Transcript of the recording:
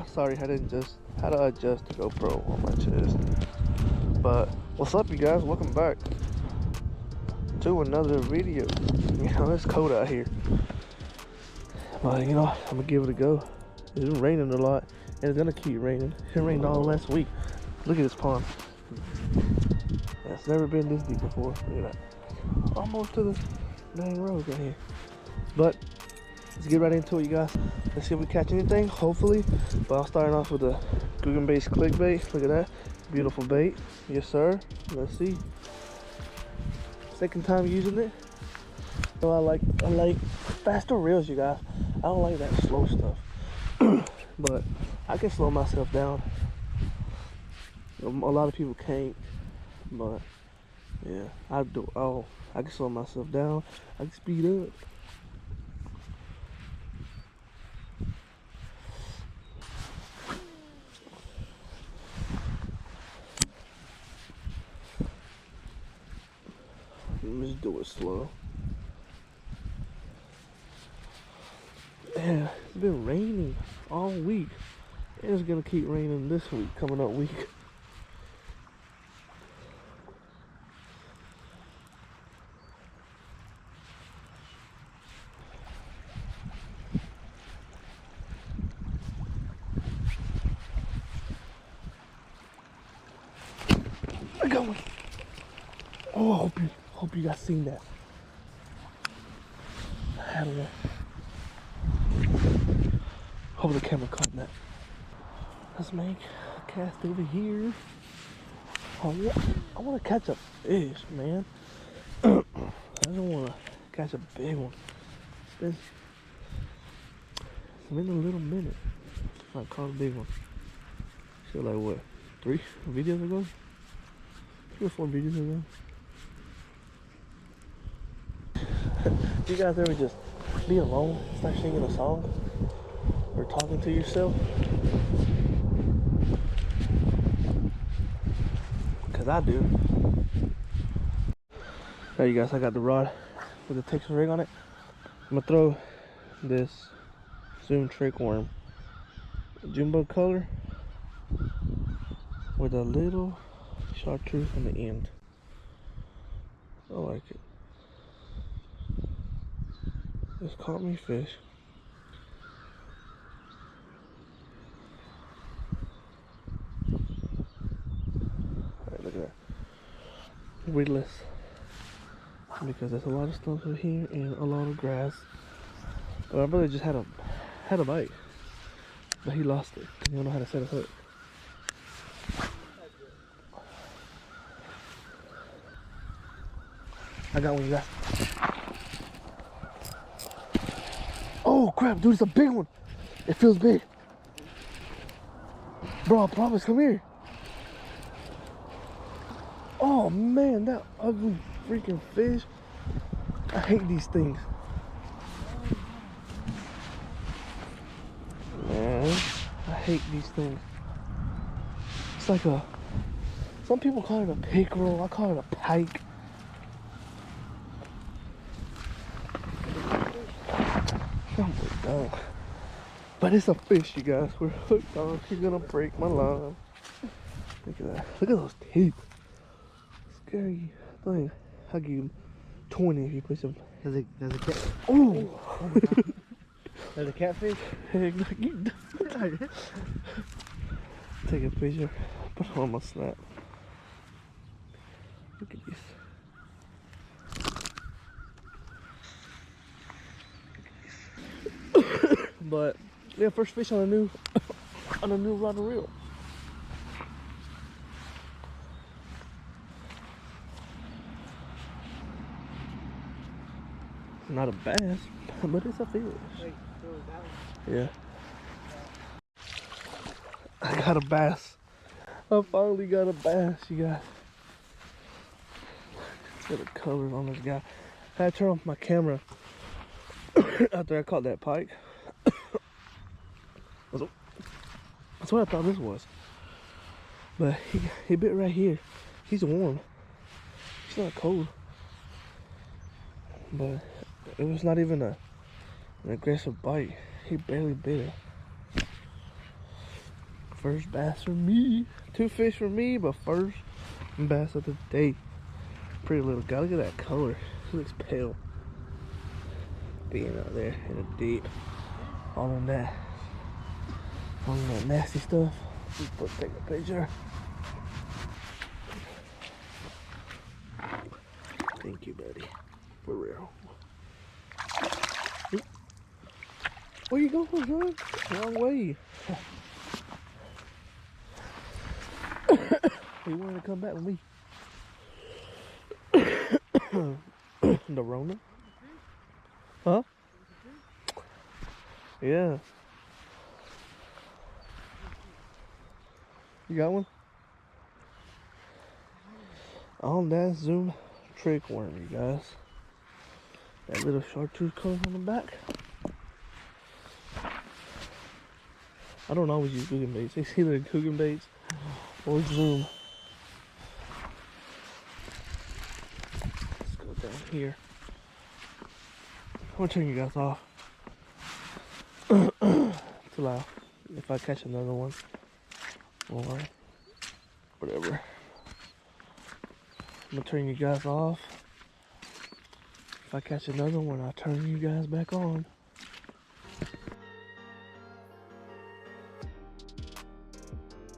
Sorry, I didn't just how to adjust the GoPro on my chest. But what's up, you guys? Welcome back to another video. You know, it's cold out here, but you know, I'm gonna give it a go. It's been raining a lot, and it's gonna keep raining. It rained all last week. Look at this pond. It's never been this deep before. Look at that. Almost to the dang road right here. But let's get right into it, you guys. Let's see if we catch anything, hopefully. But I'm starting off with a Guggen-based clickbait. Look at that. Beautiful bait. Yes, sir. Let's see. Second time using it. So I like faster reels, you guys. I don't like that slow stuff. But I can slow myself down. A lot of people can't. But yeah, I do. Oh, I can slow myself down. I can speed up. Let's do it slow. Yeah, it's been raining all week. And it's gonna keep raining this week, coming up week. I got one. Oh, hope you guys seen that. I had one. Hope the camera caught that. Let's make a cast over here. I want to catch a fish, man. I don't want to catch a big one. It's been a little minute since I caught a big one. So like what, 3 videos ago? 3 or 4 videos ago. Do you guys ever just be alone, start singing a song, or talking to yourself? Cause I do. There you guys, I got the rod with the Texas rig on it. I'm gonna throw this Zoom trick worm, jumbo color, with a little chartreuse on the end. I like it. Just caught me fish. Alright, look at that. Weedless. Because there's a lot of stumps over here and a lot of grass. But my brother just had a bite. But he lost it. He don't know how to set a hook. I got one, you guys. Oh crap, dude, it's a big one. It feels big. Bro, I promise, come here. Oh man, that ugly freaking fish. I hate these things. Man, I hate these things. It's like some people call it a pickerel, I call it a pike. Oh, but it's a fish, you guys. We're hooked on. She's gonna break my line. Look at that. Look at those teeth. Scary thing. I'll give him 20 if you put some. There's a cat. Oh! There's a catfish? Heck, take a picture. Put it on my snap. Look at this. But yeah, first fish on a new rod and reel. Not a bass, but it's a fish. Wait, so is that one? Yeah. I got a bass. I finally got a bass, you guys. Look at the colors on this guy. I had to turn off my camera after I caught that pike. That's what I thought this was. But he bit right here. He's warm. He's not cold. But it was not even an aggressive bite. He barely bit it. First bass for me. 2 fish for me, but first bass of the day. Pretty little guy. Look at that color. He looks pale. Being out there in the deep. All on that nasty stuff. Let's take a picture. Thank you, buddy. For real. Where you going, son? Wrong way. You wanted to come back with me? The Rona? Huh? Yeah. You got one? On that Zoom trick worm, you guys. That little chartreuse color on the back. I don't always use cooking baits. It's either cooking baits or Zoom. Let's go down here. I'm gonna turn you guys off. To allow if I catch another one or whatever. I'm gonna turn you guys off. If I catch another one, I'll turn you guys back on.